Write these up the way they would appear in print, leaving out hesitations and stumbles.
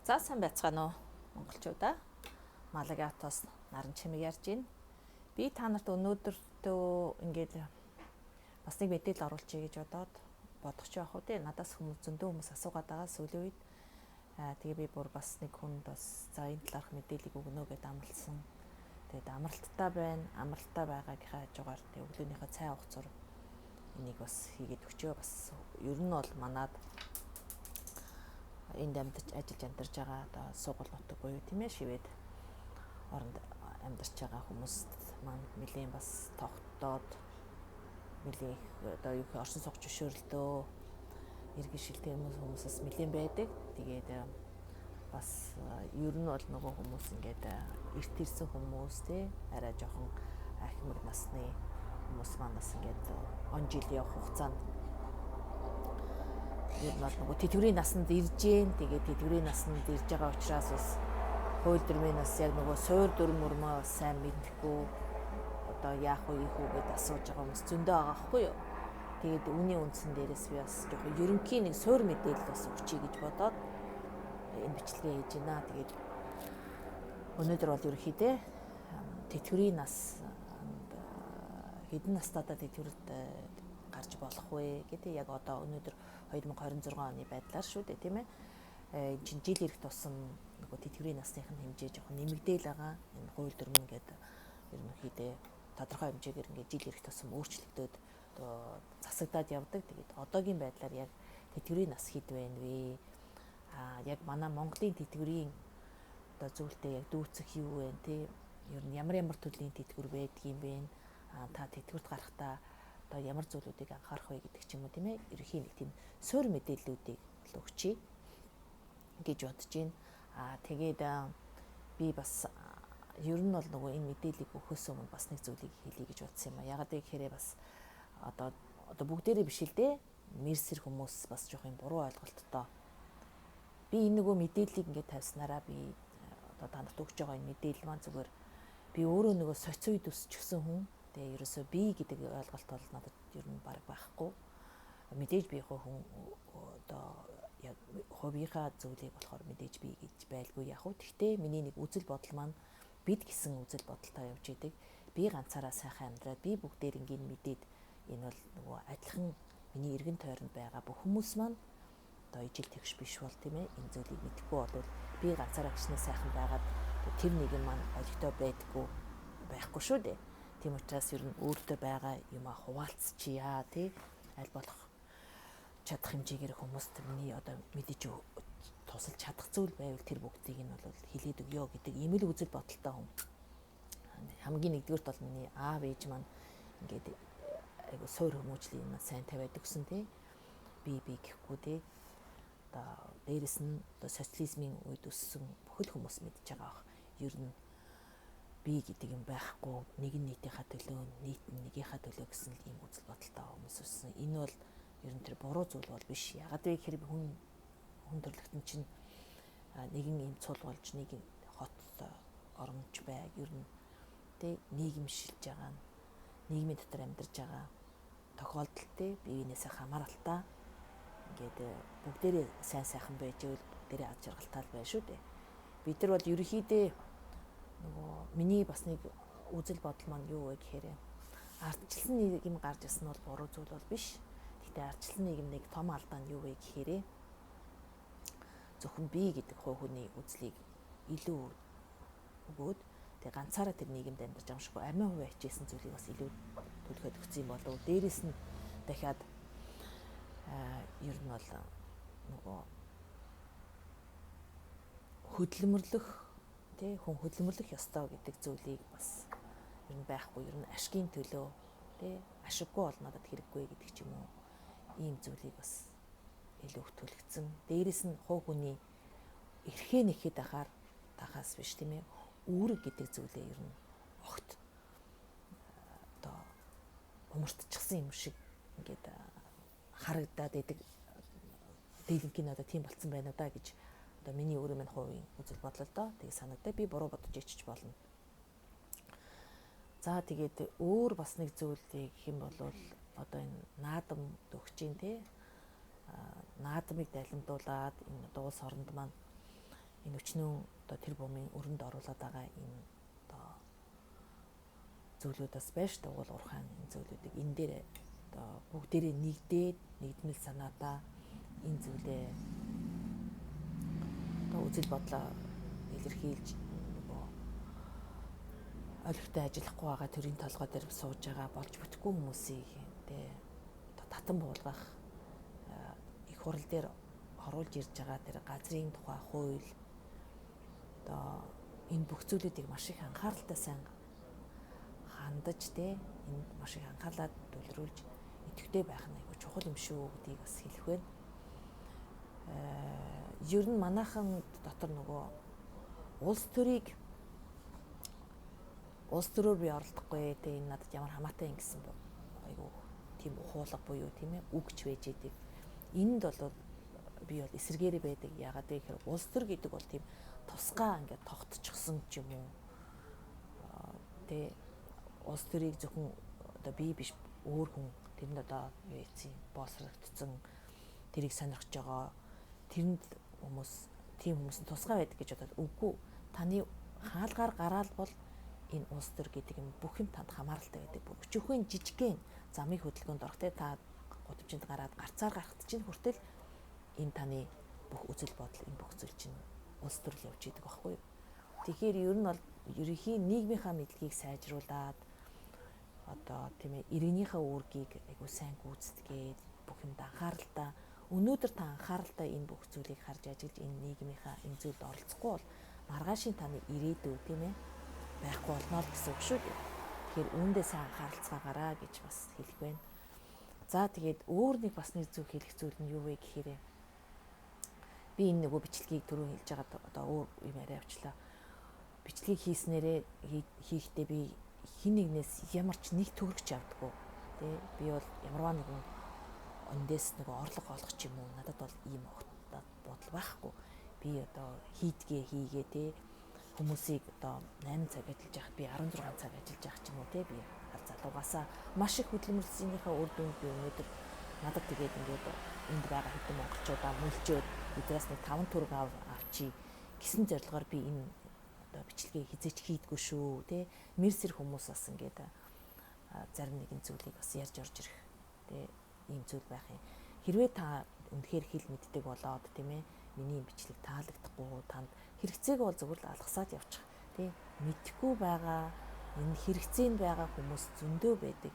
За сайн байцгаана уу монголчуудаа. Малагатоос наран чимэг ярьж байна. Би та нарт өнөөдөртөө ингээд бас нэг мэдээлэл оруулчихъя гэж бодох ч яах вэ? Надаас хүмүүс зөндөө хүмүүс асуугаад байгаа сүүлийн үед. Тэгээ би бүр бас нэг хүнд бас за энэ талаарх мэдээллийг өгнө гэдээ амласан. Тэгээд амралттай байна. Амралттай байгаагийнхаа хажуугаар тэг өглөөнийхөө цай уух зур энийг бас хийгээд өчөө бас ер нь бол манад энд ажиллаж амьдарч байгаа одоо сугал нутаг буюу тийм ээ шивэд оронд амьдарч байгаа хүмүүст маань нэлийн бас тогтдоод нэлийн одоо юу гэх орсон суугч зөвшөөрлөө иргэн шилтэй хүмүүсээс нэлийн байдаг. Тэгээд бас ер нь бол нөгөө хүмүүс ингээд эрт ирсэн хүмүүс тий арай жоохон ахмад насны хүмүүс манаас ингээд он жил явах хугацаанд ер нь бол нөгөө тэтгэврийн насанд ирж гэн. Тэгээд тэтгэврийн насанд ирж байгаа учраас бас хууль дүрмийн нас яг нөгөө суур дүрм мөрмөө сайн мэдхгүй одоо яах вэ гэдээ асууж байгаа хүмүүс зөндөө байгаа хгүй юу. Тэгээд үүний үндсэн дээрээс би бас жоохон ерөнхий нэг суур мэдээлэл бас өгчий гэж бодоод энэ бичлэгээ хийж байна. Тэгээд өнөөдөр бол ерөнхийдөө тэтгэврийн нас хэдэн настайдаа тэтгэврт гарч болох вэ гэдэг яг одоо өнөөдөр 2026 оны байдлаар шүү дээ тийм ээ. Энэ чинь жил ирэх тусам нөгөө тэтгэврийн насных нь хэмжээ жоохон нэмэгдээл байгаа. Энэ хууль дүрм ингээд ерөнхийдөө тодорхой хэмжээгээр ингээд жил ирэх тусам өөрчлөгдөд одоо засагдаад явдаг. Тэгээд одоогийн байдлаар яг тэтгэврийн нас хэд байна вэ? Яг манай Монголын тэтгэврийн одоо зүйлтэй яг дүүцэх юу вэ тий? Ер нь ямар төрлийн тэтгэвэр байдгийм бэ? Та тэтгэврт гарахдаа одоо ямар зүйлүүдийг анхаарах вэ гэдэг ч юм уу тийм ээ. Ерөнхий нэг тийм суур мэдээллүүдийг л өгчий гэж бодож байна. Тэгээд би бас ер нь бол нөгөө энэ мэдээллийг өгөхөөс өмнө бас нэг зүйлийг хэлье гэж бодсон юм а. Ягаад гэхээр бас одоо бүгдээрээ биш л дээ. Мерсэр хүмүүс бас жоох юм буруу ойлголттой. Би энэ нөгөө мэдээллийг ингээд тавьснараа би одоо та нарт өгч байгаа энэ мэдээлэл маань зүгээр би өөрөө нөгөө соци үед өсчихсэн хүн. Тэгээ ерөөсөө би гэдэг ойлголт бол надад ер нь баг байхгүй. Мэдээж би хүн одоо яг хоббийнхаа зүйлийг болохоор мэдээж би гэж байлгүй яг уу. Гэхдээ миний нэг үзэл бодол маань бид гэсэн үзэл бодолтой явж идэг. Би ганцаараа сайхан амьдраад би бүгдээр ингээд мэдээд энэ бол нөгөө адилхан миний эргэн тойронд байгаа бүх хүмүүс маань одоо ижил тэгш биш бол тийм ээ. Энэ зүйлийг мэдэхгүй бол би ганцаараа гिचнээ сайхан байгаад тэр нэгэн маань олигтой байхгүй шүү дээ. Тийм учраас ер нь өөртөө байгаа юм хуваалцчихъя тий аль болох чадах хэмжээгээр хүмүүст миний одоо мэдээж тусалж чадах зүйл байвал тэр бүгдийг нь бол хилээд өгье гэдэг ийм л үзэл бодолтой хүн. Хамгийн нэгдүгürt бол миний аав ээж маань ингээд айгу суур хүмүүжлийн юм сайн тавиад өгсөн тий би гэхгүй тий одоо дээрэс нь одоо социализмын үед өссөн бүхэл хүмүүс мэдж байгаа бах. Ер нь би гэдэг юм байхгүй. Нэг нь нийтийнхаа төлөө, нийт нь нэгийнхаа төлөө гэсэн ийм үзэл бодолтой хүмүүс өссөн. Энэ бол ер нь тэр буруу зүйл бол биш. Ягаад вэ гэхээр хүн төрлөختөн чинь нэгэн ийм цул болж нэгэн хот оромж байг ер нь тэ нийгэмшилж байгаа нь нийгмийн дотор амьдарч байгаа тохиолдол тэ биенээсээ хамааралтай ингээд бүгдээрээ сайхан байж ивэл бүгдээрээ аж аргалтай байна шүү дээ. Бид нар бол ерөнхийдөө нөгөө миний бас нэг үзэл бодол маань юу вэ гэхээр ардчлалын нийгэм гарч ирсэн нь бол буруу зүйл бол биш. Гэхдээ ардчлалын нийгэмний том алдаа нь юу вэ гэхээр зөвхөн би гэдэг хувь хүний үзлийг илүү өгөөд тэг ганцаараа тэр нийгэмд амьдарч байгаа юм шиг амиа хувь хичээсэн зүйлийг бас илүү төлөхөд өгсөн юм болов. Дээрээс нь дахиад ер нь бол нөгөө хөдөлмөрлөх тий хүн хөдөлмөрлөх ёстой гэдэг зүйлийг бас ер нь байхгүй. Ер нь ашигын төлөө тий ашиггүй бол надад хэрэггүй гэдэг ч юм уу. Ийм зүйлийг бас илүү төлөвлөсөн. Дээрээс нь хувь хүний эрхээ нэхэд тахаас биш тийм ээ. Үүрэг гэдэг зүйлээ ер нь огт одоо умартчихсан юм шиг ингээд харагдаад идэг. Дийлэнхийн одоо тийм болцсон байна уу да гэж одоо миний өөрөө минь хувийн үзэл бодлоо доо. Тэгээ санагдаа би буруу бодож ичж болно. За тэгээд өөр бас нэг зүйлийг гэх юм бол одоо энэ наадам өгч дээ тий. Наадмыг дайлимдуулаад энэ улс оронд маань энэ өчнөө одоо тэр бумын өрөнд оруулаад байгаа энэ одоо зүйлүүдээс байж тэгвэл урхан энэ зүйлүүдийг энэ дээр одоо бүгдээрээ нэгдээд нэгдмэл санаатаа энэ зүйлээ одоо үзэл бодлоо илэрхийлж нөгөө олигтой ажиллахгүй байгаа төрийн толгой дээр сууж байгаа болж бүтэхгүй хүмүүсийг тэ одоо татан буулгах их хурал дээр оруулж ирж байгаа тэр газрын тухай хууль одоо энэ бүх зүйлүүдийг маш их анхааралтай сайн хандаж тэ энд маш их анхаарлаад төвлөрүүлж идэвхтэй байх нь айгүй чухал юм шүү гэдгийг бас хэлэх байна. Ер нь манайхан дотор нөгөө улс төрөөр би оролдохгүй тэ энэ надад ямар хамаатай юм гэсэн айгүй тийм ухуулга буюу тийм ээ үгч байж идэг. Энд бол би бол эсэргээрээ байдаг. Яагаад гэхээр улс төр гэдэг бол тийм тусгай ингээд тогтчихсон ч юм уу. Тэ улс төрийг зөвхөн одоо би биш өөр хүн тэрэнд одоо юу ийцэн боосрогдсон тэрийг сонирхож байгаа тэрэнд хүмүүс тийм хүмүүс нь тусгай байдаг гэж бодоод үгүй таны хаалгаар гараал бол энэ улс төр гэдэг юм бүх юм танд хамааралтай байдаг. Өчүүхэн жижигхэн замын хөдөлгөөнд орох те та гудамжинд гараад гарцаар гарахт чинь хүртэл энэ таны бүх үзэл бодол энэ бүх зүйл чинь улс төрөл явж идэг байхгүй юу. Тэгэхээр ер нь бол ерөнхий нийгмийнхаа мэдлэгийг сайжруулад одоо тийм ээ иргэнийхээ үүргийг айгуу сайн гүйцэтгээд бүх юмд анхааралтай өнөөдөр та анхааралтай энэ бүх зүйлийг харж ажиллаж энэ нийгмийнхаа энэ зүйлд оролцохгүй бол маргаашийн таны ирээдүй тийм ээ байхгүй болно л гэсэн үг шүү дээ. Тэгэхээр үүндээ сайн анхааралцгаагаараа гэж бас хэлэх байна. За тэгээд өөр нэг бас нэг зүйл хэлэх зүйл нь юу вэ гэхээр би энэ нөгөө бичлэгийг түрүү хэлж байгаад одоо өөр юм яриа авчлаа. Бичлэгийг хийснээрээ хийхдээ би хин нэгнээс ямар ч нэг төгрөгч авдаггүй. Тэ би бол ямарваа нэгэн ондээс нөгөө орлого олох ч юм уу надад бол ийм бодол байхгүй. Би одоо хийгээ тэ хүмүүсийг одоо 8 цаг ажиллаж байхад би 16 цаг ажиллаж байх ч юм уу тэ би залуугаасаа маш их хөдөлмөрлсөнийхээ үр дүнд би өнөөдөр надад тэгээд ингээд энд байгаа хэдэн монголчуудаа мүлжөөд биднээс нэг 5 төгрөг авчи гэсэн зорилгоор би энэ одоо бичлэгийг хизээч хийдгүү шүү тэ мэрсэр хүмүүс бас ингээд зарим нэгэн зүйлийг бас ярьж орж ирэх тэ ийм зүйл байх юм. Хэрвээ та үнэхээр хэл мэддэг болоод тийм ээ миний бичлэг таалагдахгүй танд хэрэгцээг бол зөвхөн л алгасаад явчих тий мэдхгүй байгаа энэ хэрэгцээнд байгаа хүмүүс зөндөө байдаг.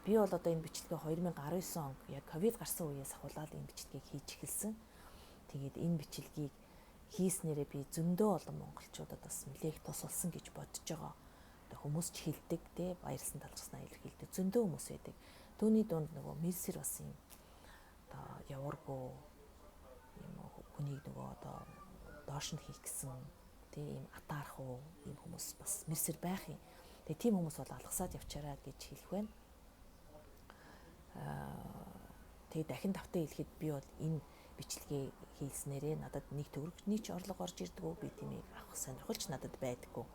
Би бол одоо энэ бичлэгээ 2019 он яг ковид гарсан үеэс ахуулаад энэ бичлэгийг хийж эхэлсэн. Тэгээд энэ бичлэгийг хийснээрээ би зөндөө олон монголчуудад бас нэлээх тус болсон гэж бодож байгаа. Одоо хүмүүс ч хэлдэг тий баярлсан талархснаа илэрхийлдэг зөндөө хүмүүс байдаг. Түүний дунд нөгөө мэрсэр бас юм одоо яваргүй юм хүнийг нөгөө одоо доош нь хийх гэсэн тийм ийм атаарх уу ийм хүмүүс бас мэрсэр байх юм. Тэгээ тийм хүмүүс бол алгасаад явчаарай гэж хэлэх байна. Тэгээ дахин давтаа хэлэхэд би бол энэ бичлэгээ хийснээрээ надад нэг төгрөгний ч орлого орж ирдэггүй би тиймийг авах сонирхолч надад байдаггүй.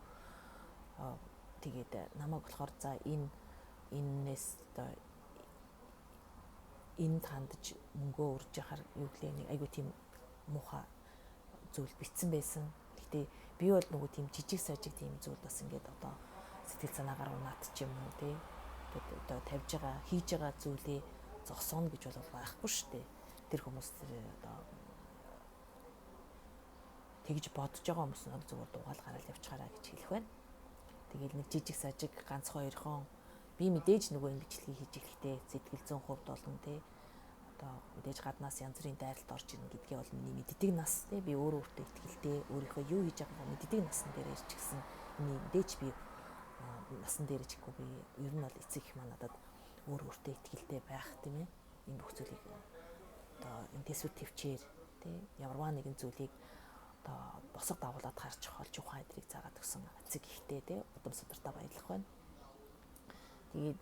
Тэгээд намайг болохоор за энээс одоо энд хандж мөнгөө өрж яхаар юу гэлээ нэг айгу тийм муухай зүйл битсэн байсан. Гэхдээ би бол нөгөө тийм жижиг сажиг тийм зүйл бас ингээд одоо сэтгэл санаагаар унаад ч юм уу тий. Тэгээд одоо тавьж байгаа хийж байгаа зүйлээ зогсооно гэж бол байхгүй шүү дээ. Тэр хүмүүс тэр одоо тэгж бодож байгаа хүмүүс нь зүгээр дугаал гараад явчихараа гэж хэлэх байна. Тэгээл нэг жижиг сажиг ганц хоёрхон би мэдээж нөгөө энэ бичлэгийг хийж эхлэхдээ сэтгэл зүйн хувьд болон тий одоо мэдээж гаднаас янз бүрийн дайралт орж ирнэ гэдгээ бол миний мэддэг нас тий би өөрөө өөртөө итгэлтэй өөрийнхөө юу хийж байгаагаа мэддэг насн дээр ирж гисэн миний мэдээж би насан дээр ичихгүй би ер нь бол эцэг их манадад өөртөө итгэлтэй байх тийм ээ энэ бүх зүйлийг одоо интенсив төвчээр тий ямарваа нэгэн зүйлийг одоо босго дагуулад харж холж ухаан эдрийг заагаад өгсөн эцэг ихтэй тий удам судартай баярлах байна. Тэгээд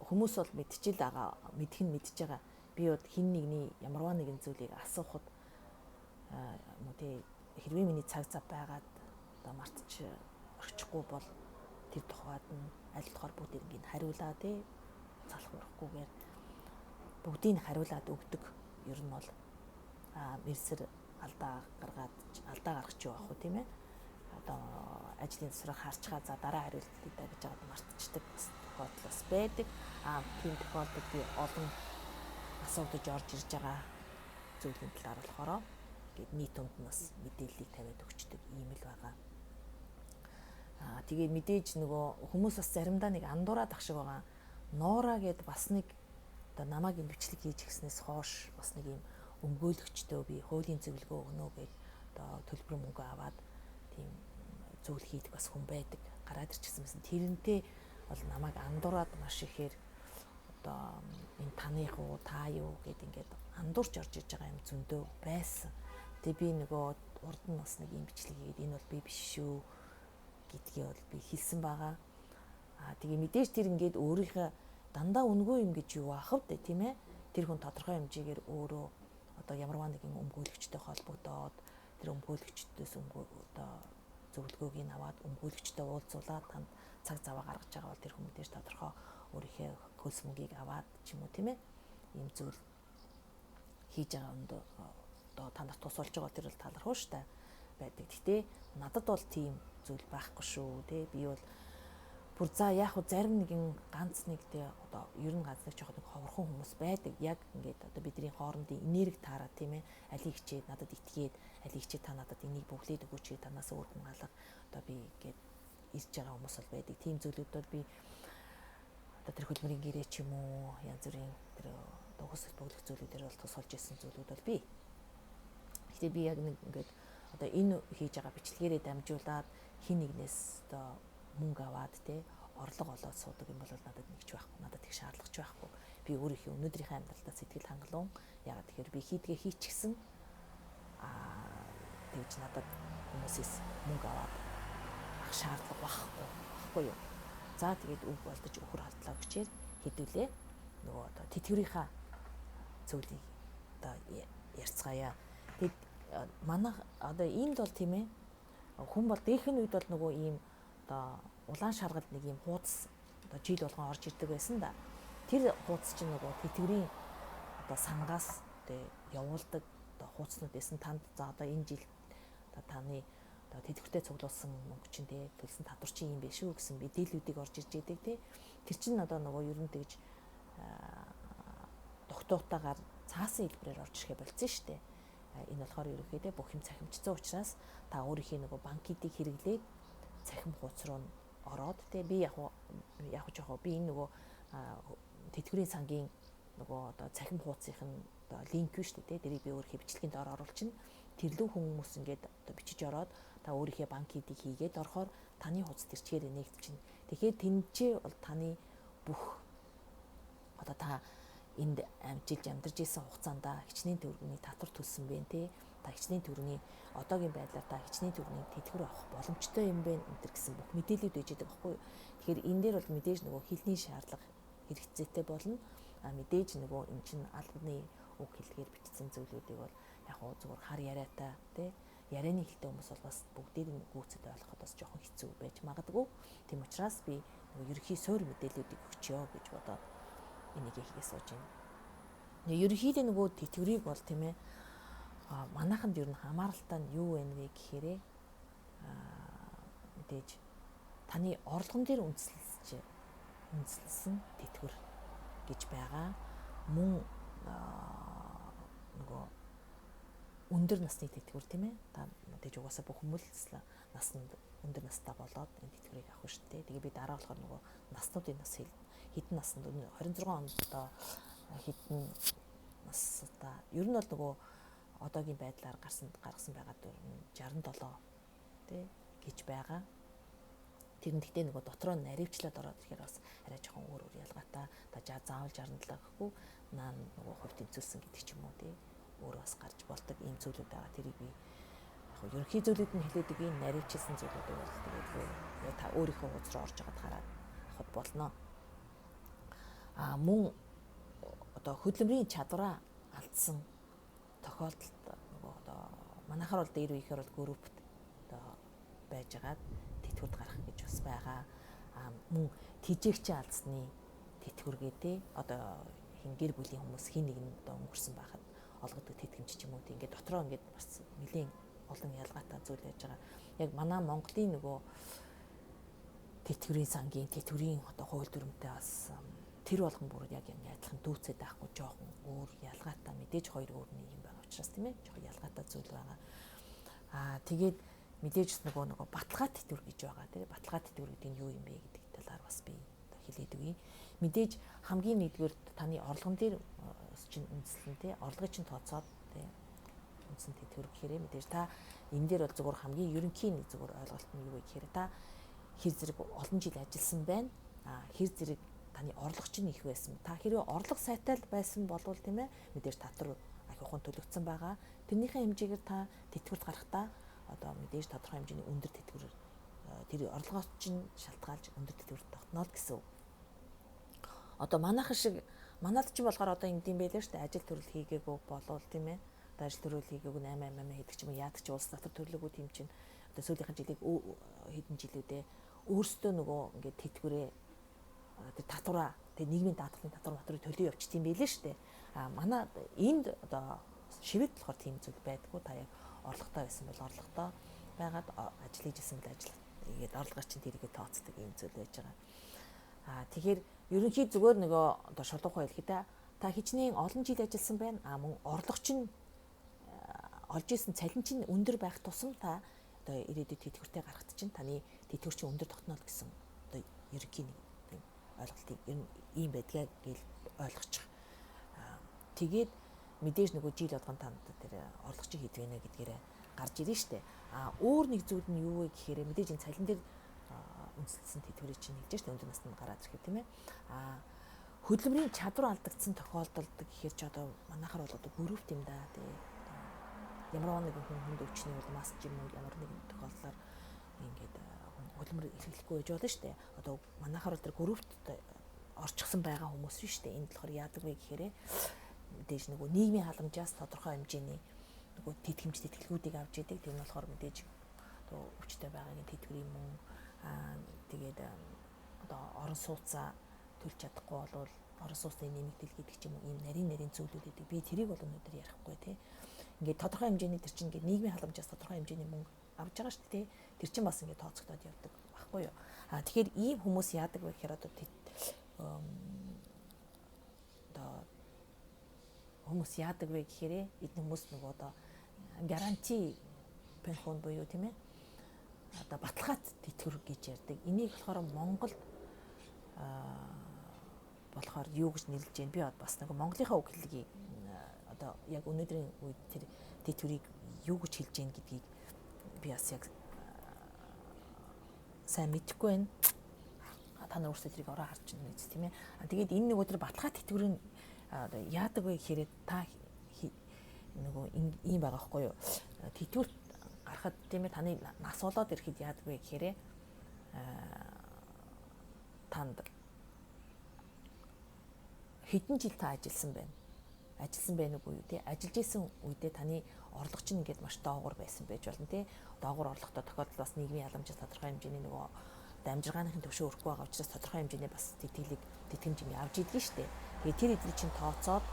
хүмүүс бол мэдчихэл байгаа мэдэх нь мэдж байгаа. Би бол хин нэгний ямарваа нэгэн зүйлийг асуухад юм уу тий хэрвээ миний цаг зав байгаад одоо мартчих орчихгүй бол тэр тухайд нь аль тухаар бүгд ингэ хариулаа тий залах урахгүйгээр бүгдийг хариулаад өгдөг. Ер нь бол мэрсэр алдаа гаргах юу ах вэ тийм ээ. Одоо ажлын тусраа харчгаа за дараа хариултыг даа гэж байгаа мартчихдаг тохиолдол бас байдаг. Тийм тохиолдолд би олон асуудаж орж ирж байгаа зүйлийн талаар болохоор гээд нийт хүнд нас мэдээллийг тавиад өгчдөг ийм л байгаа. Тэгээ мэдээж нөгөө хүмүүс бас заримдаа нэг андуураад ах шиг байгаа. Ноора гэд бас нэг одоо намайг бичлэг хийж гиснээс хойш бас нэг юм өмгөөлөгчтэй би хуулийн зөвлөгөө өгнө гэж одоо төлбөр мөнгө аваад тийм зүйл хийдэг бас хүн байдаг. Гараад ирчихсэн байсан. Тэрнтэй бол намайг андуураад маш ихээр одоо энэ таных уу та юу гэд ингээд андуурч орж иж байгаа юм зөндөө байсан. Тэгээ би нөгөө урд нь бас нэг юм бичлэг хийгээд энэ бол би биш шүү гэдгээ бол би хэлсэн байгаа. Тэгээ мэдээж тэр ингээд өөрийнхөө дандаа үнгүй юм гэж юу аах вэ тийм ээ. Тэр хүн тодорхой хэмжээгээр өөрөө одоо ямарваа нэгэн өмгөөлөгчтэй холбогдоод тэр өмгөөлөгчдөөс одоо зөвлөгөөг нь аваад өмгөөлөгчтэй уулзуулаад танд цаг зав гаргаж байгаа бол тэр хүн мэдээж тодорхой өөрийнхөө хөлс мөнгийг аваад ч юм уу тийм ээ. Ийм зүйл хийж байгаа өндөө одоо танаас тусалж байгаа тэр бол талархуу штэ байдаг. Гэтэ надад бол тийм зүйл байхгүй шүү тий. Би бол бүр за яг хөө зарим нэгэн ганц нэг тий одоо ер нь ганц нэг жоохон нэг ховорхон хүмүүс байдаг. Яг ингээд одоо бидний хоорондын энерги таараа тийм ээ. Алийг хичээд надад итгээд, алийг хичээд та надад энийг бүглээд өгөөч гэж танаас өөр хүн алга одоо би ингээд ирж байгаа хүмүүс бол байдаг. Тийм зүйлүүд бол би одоо тэр хөдөлмөрийн гэрээ ч юм уу янз бүрийн тэр одоо хөсөл бүглэх зүйлүүдээр бол тусалж исэн зүйлүүд бол би. Гэтэ би яг нэг ингээд одоо энэ хийж байгаа бичлэгээрээ дамжуулаад хин нэгнээс одоо мөнгө аваад те орлого олоод суудаг юм бол надад нэгч байхгүй, надад их шаардлагач байхгүй. Би өөрийнхөө өнөөдрийнхээ амьдралдаа сэтгэл хангалуун ягаад тэгэхээр би хийдгээ хийчихсэн тэгж надад хүмүүсээс мөнгө аваад ах шаардлага байхгүй юу. За тэгээд үг болдож өхөр халдлаа өгчээр хэдүүлээ нөгөө одоо тэтгэврийнхаа зүйлийг одоо ярьцгаая. Тэгэд манайх одоо энд бол тийм ээ хүн бол дээхэн үед бол нөгөө ийм одоо улаан шаргалд нэг ийм хуудас одоо жил болгон орж ирдэг байсан да. Тэр хуудас чинь нөгөө тэтгэврийн одоо сангаас одоо явуулдаг одоо хуудаснууд байсан. Танд за одоо энэ жил одоо таны одоо тэтгэвртэй цуглуулсан мөнгө чинь тий төлсөн татвар чинь юм биш үү гэсэн мэдээллүүдийг орж ирж идэг тий. Тэр чинь одоо нөгөө ер нь тэгж тогтоотойгоор цаасан хэлбэрээр орж ирэхэ болцсон шүү дээ. Энэ болохоор ерөөхдөө бүх юм цахимжсан учраас та өөрийнхөө нөгөө банкидыг хэрэглээд цахим хуудас руу ороод тий би яг жоохоо би энэ нөгөө тэтгэврийн сангийн нөгөө одоо цахим хуудсынх нь одоо линк шүү дээ тий дэрийг би өөрийнхөө бичлэгийн доор оруулчихна. Тэрлүү хүмүүс ингээд одоо бичиж ороод та өөрийнхөө банкидыг хийгээд орохоор таны хуудас тэрчгээр нэгдчихнэ. Тэгэхээр тэнцээ бол таны бүх одоо та энд амжилж амьдарч исэн хугацаанд хичнээн төгрөгийн татвар төлсөн бэ тий. Та хичнээн төгрөгийн одоогийн байдлаар та хичнээн төгрөгийн тэтгэвэр авах боломжтой юм бэ энэ гэсэн бүх мэдээлэлүүд өгч байгаа байхгүй юу. Тэгэхээр энэ дээр бол мэдээж нөгөө хэлний шаардлага хэрэгцээтэй болно. Мэдээж нөгөө эн чинь албаны үг хэлгээр бичсэн зүйлүүдийг бол яг уу зүгээр хар яриатай тий ярианы хэлтэй хүмүүс бол бас бүгдийг нь гүйцэд ойлгоход бас жоохон хэцүү байж магадгүй. Тийм учраас би нөгөө ерөнхий суурь мэдээллүүдийг өгчөө гэж бодоод энийг хийгээ сууж байна. Ерөнхийдөө нөгөө тэтгэврийг бол тийм ээ манайханд ер нь хамааралтай нь юу вэ гэхээр мэдээж таны орлогон дээр үндэслэсэн тэтгэвэр гэж байгаа. Мөн нөгөө өндөр насны тэтгэвэр тийм ээ. Та мэдээж угаасаа бүх хүмүүс наснд өндөр настай болоод энэ тэтгэврийг авах шүү дээ. Тэгээ би дараа болохоор нөгөө наснуудын нас хэдэн наснд 26 онд одоо хэдэн настай ер нь бол нөгөө одоогийн байдлаар гаргасан байгаа дүр 67 тий гэж байгаа. Тэр нь гэхдээ нөгөө дотроо наривчлаад ороод ирэхээр бас арай жоохон өөр ялгаатай. Та заавал 67 гэхгүй наа нөгөө хувь тэнцүүлсэн гэдэг ч юм уу тий өөрөө бас гарч болдог ийм зүйлүүд байгаа. Тэрийг би яг ерөнхий зүйлүүд нь хэлээдэг энэ наривчилсан зүйлүүд бол тэгээд та өөрийнхөө хуудас руу орж байгаад хараад авахд болно. Мөн одоо хөдөлмөрийн чадвараа алдсан тохиолдолд нөгөө одоо манайхаар бол дээр үехээр бол группт одоо байж байгаад тэтгэврт гарах гэж бас байгаа. Мөн тэжээгчийн алдсны тэтгэвэр гэдэг одоо гэр бүлийн хүмүүс хин нэг нь одоо өнгөрсөн байхад олгодог тэтгэмж ч юм уу тийм ингээд дотроо ингээд бас нэлийн олон ялгаатай зүйл байж байгаа. Яг манай Монголын нөгөө тэтгэврийн сангийн тэтгэврийн одоо хууль дүрмтэй бас тэр болгон бүр яг адилхан дүүцээд байхгүй жоохон өөр ялгаатай мэдээж хоёр өөр нэг юм байгаа учраас тийм ээ жоохон ялгаатай зүйл байгаа. Тэгээд мэдээж нөгөө баталгаа тэтгэвэр гэж байгаа тийм баталгаа тэтгэвэр гэдэг нь юу юм бэ гэдэг талаар бас би хэлээд өгье. Мэдээж хамгийн нэгдүгээр таны орлогон дээр чинь үндэслэн тийм орлогыг чинь тооцоод тийм үндсэн тэтгэвэр гэхээр мэдээж та энэ дээр бол зөвхөн хамгийн ерөнхий нэг зөвхөн ойлголт нь юу вэ гэхээр та хэр зэрэг олон жил ажилласан байна. Хэр зэрэг таны орлого чинь их байсан. Та хэрвээ орлого сайтай байсан болвол тийм ээ мэдээж татвар их ухаан төлөгдсөн байгаа. Тэрнийхээ хэмжээгээр та тэтгэврт гарахдаа одоо мэдээж тодорхой хэмжээний өндөр тэтгэвэр тэр орлогоос чинь шалтгаалж өндөр тэтгэврт тогтноод гэсэн. Одоо манайхан шиг манад ч болохоор одоо ингэдэм байлээ шүү дээ. Ажил төрөл хийгээгүй болвол тийм ээ. Одоо ажил төрөл хийгээгүй 8 хийдэг ч юм уу яадаг ч улс татвар төлөөгүй тийм чинь одоо сүүлийнхэн жилиг хэдэн жилүүдээ өөрсдөө нөгөө ингээд тэтгэврээ тэр татвараа тэр нийгмийн даатгалын татварыг төлөө явчихсан юм байлээ шүү дээ. Манай энд одоо шивэд болохоор тийм зүйл байдаггүй. Та яг орлоготой байсан бол орлоготой байгаад ажил хийжсэн бол ажил тэгээд орлогоор чинь тэрийгэ тооцдог юм зүйл байж байгаа. Тэгэхээр ерөнхий зүгээр нөгөө одоо шулуухай хэлэхдээ та хичнээн олон жил ажилласан байна. Мөн орлого чинь олж исэн цалин чинь өндөр байх тусам та одоо ирээдүйд тэтгэвртэй гарахт чинь таны тэтгэвэр чинь өндөр тогтнол гэсэн одоо ерөнхий нэг тийм ойлголтыг ер нь ийм байдгийг ойлгочих. Тэгээд мэдээж нөгөө жил болгон танд тэр орлого чинь хэд вэ нэ гэдгээрээ гарч ирнэ штэ. Өөр нэг зүйл нь юу вэ гэхээр мэдээж энэ цалин дээр үндэслэсэн тэтгэврийг чинь хэлж штэ өндөр наснд гараад ирэхэд тийм ээ. Хөдөлмөрийн чадвар алдагдсан тохиолдолд гэхээр ч одоо манайхаар бол одоо групп юм да тий. Ямар нэгэн хүнд өвчний улмаас ч юм уу ямар нэгэн тохиолдлоор ингээд хөдөлмөр эрхлэхгүй байж болно штэ. Одоо манайхаар тэр группт орчихсон байгаа хүмүүс биш штэ. Энд болохоор яадаг вэ гэхээр мэдээж нөгөө нийгмийн халамжаас тодорхой хэмжээний нөгөө тэтгэмж тэтгэлгүүдийг авч идэг. Тэр нь болохоор мэдээж одоо өвчтэй байгаагийн тэтгэврийн мөн тэгээд одоо орон сууцаа төлж чадахгүй болвол орон сууцны нэмэгдэл гэдэг ч юм уу ийм нарийн зүйлүүд гэдэг. Би тэрийг бол өнөөдөр ярихгүй тий. Ингээд тодорхой хэмжээний тэр чинь ингээд нийгмийн халамжаас тодорхой хэмжээний мөнгө авч байгаа шүү дээ тий. Тэр чинь бас ингээд тооцогдоод явдаг баггүй юу. Тэгэхээр ийм хүмүүс яадаг вэ гэхээр одоо хүмүүс яадаг вэ гэхээр эдгээр хүмүүс нөгөө одоо гаранти пенсион буюу тийм ээ одоо баталгаат тэтгэвэр гэж ярьдаг. Энийг болохоор Монголд болохоор юу гэж нэрлэж байна? Би бас нэг Монголынхаа үг хэллэгийг одоо яг өнөөдрийн үед тэр тэтгэврийг юу гэж хэлж байна гэдгийг би бас яг сайн мэдэхгүй байна. Та нар өөрсдөө тэрийг ороо харж байна гэж тийм ээ. Тэгээд энэ нөгөө тэр баталгаат тэтгэврийн одоо яадаг вэ гэхээр та нөгөө ийм байгаа байхгүй юу? Тэтгэврт гарахад тийм ээ таны нас болоод ирэхэд яадаг вэ гэхээр танд хэдэн жил та ажилласан байна уу тий ажиллаж исэн үедээ таны орлого чинь ингээд маш доогуур байсан байж болно тий доогуур орлоготой тохиолдолд бас нийгмийн халамжаас тодорхой хэмжээний нөгөө дамжиргааныхын төвшөө өрөхгүй байгаа учраас тодорхой хэмжээний бас тэтгэмж юм авч идэг шүү дээ. Тэгээд тэр эдгээр чинь тооцоод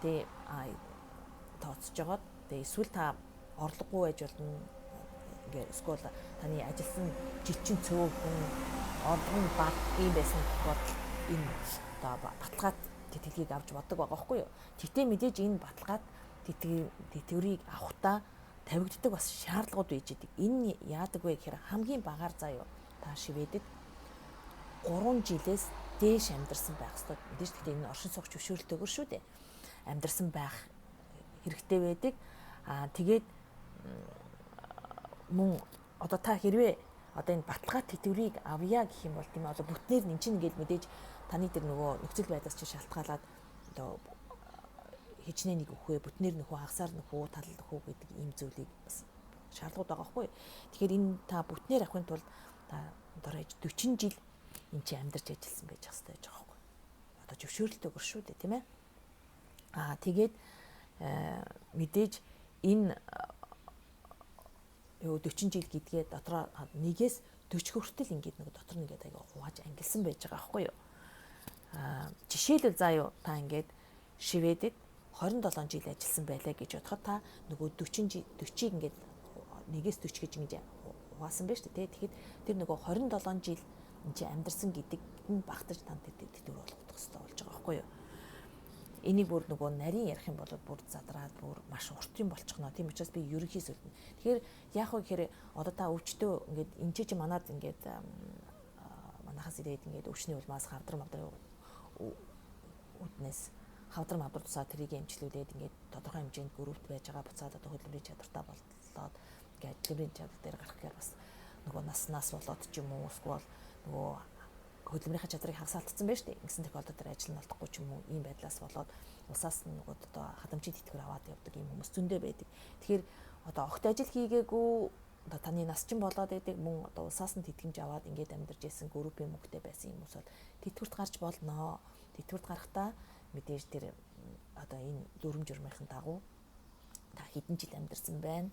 тий тооцож жагаад тий эсвэл та орлогогүй байж болно ингээд эсвэл таны ажилласан жичин цөөхөн орлого нь бага юм байсан тохиолдолд энэ одоо баталгаат тэтгэлгийг авч боддог байгаа байхгүй юу. Тэгтээ мэдээж энэ баталгаад тэтгэврийг авахдаа тавигддаг бас шаардлагууд байж идэг. Энэ яадаг вэ гэхээр хамгийн багаар заяа та шивэдэд 3 жилээс дээш амьдарсан байх ёстой. Мэдээж тэгтээ энэ оршин суугч зөвшөөрөлтөөр шүү дээ. Амьдарсан байх хэрэгтэй байдаг. Тэгээд мөн одоо та хэрвээ одоо энэ баталгаад тэтгэврийг авъя гэх юм бол тийм одоо бүтнээр нь чинь ингээд мэдээж таны тэр нөгөө нөхцөл байдлаас чи шалтгаалаад одоо хичнээн нэг өхөө бүтнээр нөхөө хагасаар нөхөө тал нөхөө гэдэг ийм зүйлийг бас шаардлагууд байгаа хгүй. Тэгэхээр энэ та бүтнээр авахын тулд та дөрөж 40 жил энэ чи амьдарч ажилласан байж хэвээр байж байгаа хгүй. Одоо зөвшөөрлөлтөөр шүү дээ тийм ээ. Тэгээд мэдээж энэ 40 жил гэдгээ дотроо нэгээс 40 хүртэл ингээд нэг дотор нэгээд аяга хувааж ангилсан байж байгаа аахгүй юу. Жишээлбэл заа юу та ингээд шивэдэд 27 жил ажилласан байлаа гэж бодоход та нөгөө 40-ийг ингээд 1-40 гэж ингэж хуваасан байж тээ. Тэгэхэд тэр нөгөө 27 жил энэ чи амьдарсан гэдэг нь багтаж танд тэтгэр болгох хэрэгтэй болж байгаа байхгүй юу? Энийг бүр нөгөө нарийн ярих юм бол бүр задраад бүр маш урт юм болчихно. Тийм учраас би ерөнхий сүлдэн. Тэгэхээр яг хөө гэхээр одоо та өвчтөө ингээд энэ чи манад ингээд манахаас ирээд ингээд өвчний улмаас хавдар үднэс хавдар мавдар тусаа тэрийг эмчлүүлээд ингээд тодорхой хэмжээнд группт байж байгаа буцаад одоо хөдөлмөрийн чадвартай боллоод ингээд хөдөлмөрийн чадвар дээр гарах гэхээр бас нөгөө наснаас болоод ч юм уу эсвэл нөгөө хөдөлмөрийн чадрыг хагасалтсан байж тээ. Ингэсэн тохиолдолд тэр ажил нь олдохгүй ч юм уу ийм байдлаас болоод усаас нөгөө одоо хадамжийн тэтгэвэр аваад явдаг ийм хүмүүс зөндөө байдаг. Тэгэхээр одоо огт ажил хийгээгүй одоо таны нас чинь болоод байдаг мөн одоо усаас нь тэтгэмж аваад ингээд амьдарч исэн группийн мөнгөтэй байсан хүмүүс бол тэтгэврт гарч болноо. Тэтгэврт гарахдаа мэдээж тэр одоо энэ дүрм журмынхын дагуу та хэдэн жил амьдарсан байна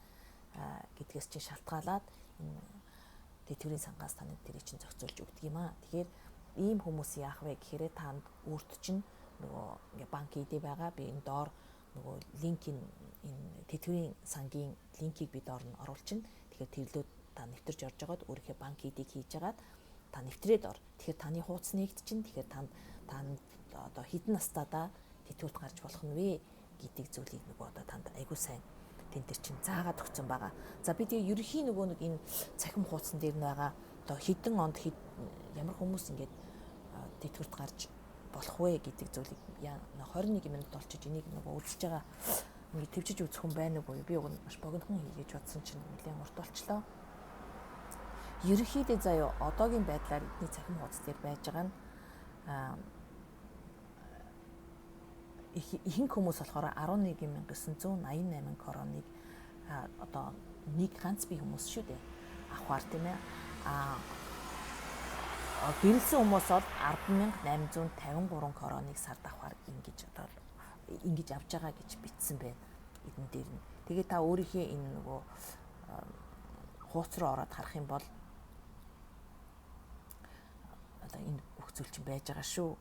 гэдгээс чинь шалтгаалаад энэ тэтгэврийн сангаас таны тэрийг чинь зохицуулж өгдөг юм аа. Тэгэхээр ийм хүмүүс яах вэ гэхээр танд өөрт чинь нөгөө ингээ банк ID байгаа. Би энэ доор нөгөө линкийн энэ тэтгэврийн сангийн линкийг би доор нь оруулчихна. Тэгэхээр тэрлүүд та нэвтэрж орж байгаад өөрийнхөө банк ID-г хийж агаад та нэвтрээд ор. Тэгэхээр таны хуудас нэгдчихнэ. Тэгэхээр танд одоо хэдэн настайдаа тэтгэврт гарч болох нь вэ гэдэг зүйлийг нөгөө одоо танд айгуу сайн тентэр чинь заагаад өгсөн байгаа. За би тэгээ ерөнхий нөгөө нэг энэ цахим хуудсан дээр нь байгаа одоо хэдэн онд ямар хүмүүс ингээд тэтгэврт гарч болох вэ гэдэг зүйлийг 21 минут болчих энийг нөгөө үзэж байгаа ингээд төвчж үзэх хүн байна уу? Би уг нь маш богинохон хийж бодсон чинь нэлээд урт болчлоо. Ерөнхийдөө заяа одоогийн байдлаар эдний цахим хуудас дээр байж байгаа нь ихэнх хүмүүс болохоор 11,988 короныг одоо нэг ганц бие хүмүүс шүү дээ авахар тийм ээ. Гэрэлсэн хүмүүс бол 10,853 короныг сард авахар ингэж авч байгаа гэж бичсэн байна эдэн дээр нь. Тэгээ та өөрийнхөө энэ нөгөө хуудас руу ороод харах юм бол одоо энэ бүх зүйл чинь байж байгаа шүү.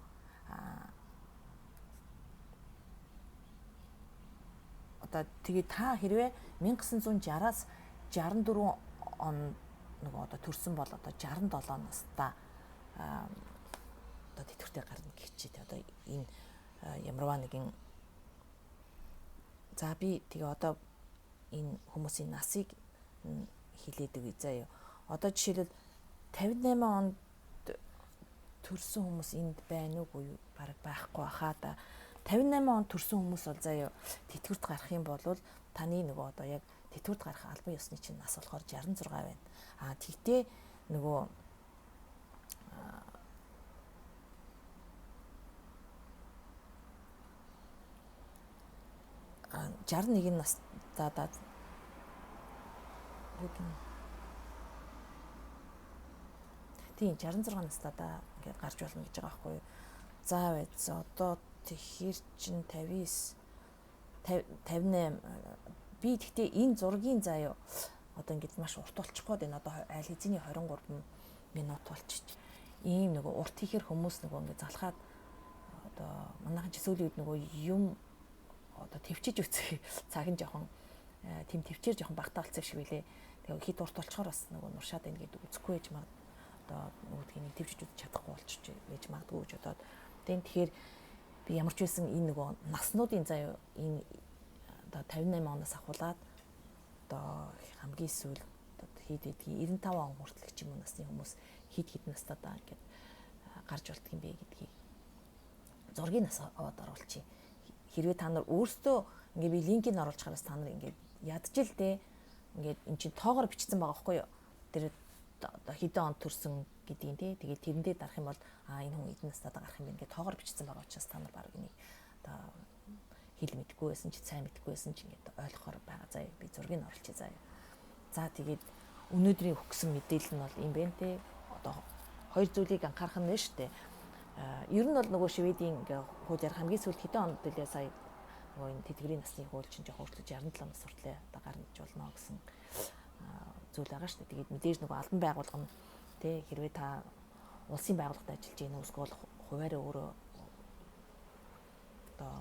Одоо тэгээ та хэрвээ 1960-аас 64 он нөгөө одоо төрсэн бол одоо 67 настай одоо тэтгэвртэй гарна гэхчээ. Одоо энэ ямарваа нэгэн за би тэгээ одоо энэ хүмүүсийн насыг хэлээд өгье заяа. Одоо жишээлбэл 58 онд төрсэн хүмүүс энд байна уугүй бараг байхгүй хаа да. 58 онд төрсэн хүмүүс бол заяа тэтгэврт гарах юм бол таны нөгөө одоо яг тэтгэврт гарах албан ёсны чинь нас болохоор 66 байна. Тэгтээ нөгөө 61 настайдаа тийм 66 настайдаа ингээд гарч болно гэж байгаа байхгүй юу. За байц одоо тэгэхээр чин 59 58 би тэгтээ энэ зургийн заяа одоо ингээд маш урт болчихгоо дээ. Одоо айл хэзээний 23 минут болчих. Ийм нөгөө урт хийхэр хүмүүс нөгөө ингээд залхаад одоо манайхан ч сүүлийн үед нөгөө юм одоо төвчиж үцэх цаг нь жоохон тийм төвчээр жоохон багтаа болцсон шиг билээ. Тэгээ хит урт болчоор бас нөгөө нуршаад байна гэдэг үзэхгүй байж маа одоо нөгөөдгийг нэг төвчж үз чадахгүй болчих байж магадгүй гэж бодоод. Тэгэхээр би ямар ч байсан энэ нөгөө наснуудын заяа энэ одоо 58 оноос ахуулаад одоо хамгийн сүүл хэд хэдгийг 95 он хүртэл ч юм уу насны хүмүүс хэд настайдаа ингээд гарч болдго юм бэ гэдгийг зургийг нас аваад оруулчих. Хэрвээ та нар өөрсдөө ингээд би линкийг оруулж хараас та нар ингээд ядчил дээ ингээд эн чинь тоогоор бичсэн байгаа байхгүй юу? Тэр одоо хэдэн он төрсөн гэдгийг тий. Тэгээд тэрэндээ дарах юм бол энэ хүн эдэн настайдаа гарах юм байна ингээд тоогоор бичсэн байгаа учраас та нар баг энийг одоо хэл мэдгүй байсан ч сайн мэдгүй байсан ч ингээд ойлгохоор байгаа. За би зургийг оруулчих заа. За тэгээд өнөөдрийн өгсөн мэдээлэл нь бол юм байна тий. Одоо хоёр зүйлийг анхаарах нь нь шүү дээ. Ер нь бол нөгөө Шведийн ингээ хуулиар хамгийн сүүлд хэдэн онд төлөө сая нөгөө энэ тэтгэврийн насны хууль чинь жоохон өөрчлөж 67 нас хүртлээ одоо гарч болно гэсэн зүйл байгаа шүү дээ. Тэгээд мэдээж нөгөө албан байгууллага нь тий хэрвээ та улсын байгууллагад ажиллаж байна уу эсвэл хуваараа өөрөө одоо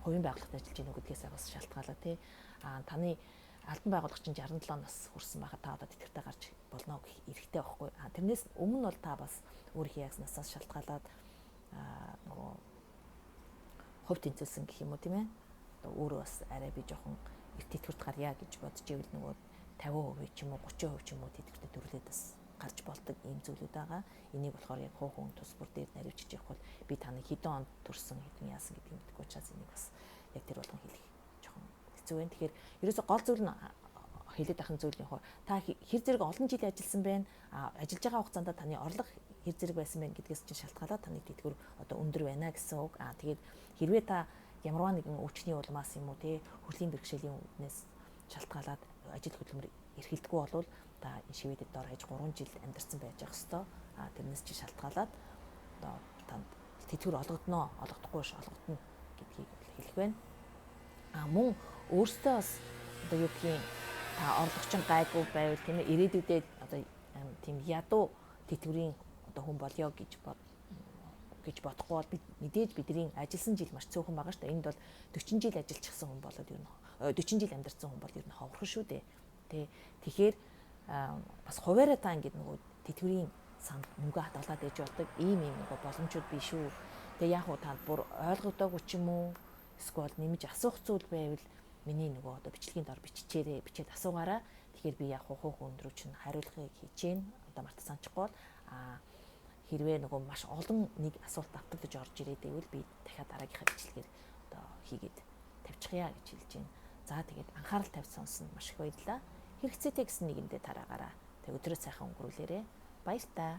хувийн байгууллагад ажиллаж гинүү гэдгээс бас шалтгаалаа тий. Таны албан байгууллага чинь 67 нас хүрсэн байхад та одоо тэтгэвртэй гарч болно гэх эрхтэй байхгүй. Тэрнээс өмнө бол та бас өөрийнхөө ягснасаас шалтгаалаад нөгөө хувь тэнцвэлсэн гэх юм уу тийм ээ. Одоо өөрөө бас арай би жоохон эрт тэтгэврт гарья гэж бодож ивэл нөгөө 50% ч юм уу 30% ч юм уу тэтгэвртэй төрлөөд бас гарч болдог ийм зүйлүүд байгаа. Энийг болохоор яг хуу хүн тус бүр дээр наривчж явах бол би таны хэдэн онд төрсэн хэдэн яасан гэдгийг мэдэхгүй учраас энийг бас яг тэр болгон хэлэх жоохон хэцүү байна. Тэгэхээр ерөөсө гол зүйл нь хэлээд ахын зүйл нь та хэр зэрэг олон жил ажилласан байна. Ажиллаж байгаа хугацаанд таны орлого хэр зэрэг байсан бэ гэдгээс чинь шалтгаалаад таны тэтгэвэр одоо өндөр байна гэсэн үг. Тэгээд хэрвээ та ямарваа нэгэн өвчний улмаас юм уу тий хөрлийн бэрхшээлийн үднээс шалтгаалаад ажил хөдөлмөр эрхэлдэггүй болвол та шивэдэд дор хаяж 3 жил амьдарсан байж ах хэвээр. Тэрнээс чи шалтгаалаад одоо танд тэтгэвэр олгодно, олгохгүй ш олгодно гэдгийг хэлэх байна. Мөн өөртөө бас одоо юу гэх юм та орлогчин гайгүй байвал тийм ээ ирээдүйдээ одоо тийм ядуу тэтгэврийн одоо хүн болёо гэж бодохгүй бол мэдээж бидний ажилласан жил маш цөөхөн байгаа шүү дээ. Энд бол 40 жил ажиллачихсан хүн болоод ер нь 40 жил амьдарсан хүн бол ер нь ховрхон шүү дээ. Тэгэхээр бас хуваараа та ингэдэг нөгөө тэтгэврийн санд мөнгө хадгалаад ээж болдог ийм нөгөө боломжууд биш үү. Тэгээ яг уу танд бүр ойлгогдоогүй ч юм уу эсвэл нэмж асуух зүйл байвал миний нөгөө одоо бичлэгийн дор бичээд асуугаараа. Тэгэхээр би яг хуу өндрөө чинь хариулахыг хичээн. Одоо март санчихгүй бол хэрвээ нөгөө маш олон нэг асуулт давтагдаж орж ирээд байвал би дахиад дараагийнхаа бичлэгээр одоо хийгээд тавьчихъя гэж хэлж байна. За тэгээд анхаарал тавьж сонсон маш их баярлалаа. Хэрэгцээтэй гэсэн нэгэндээ тараагаараа. Тэг өдрөө сайхан өнгөрүүлээрэ. Баяр таа.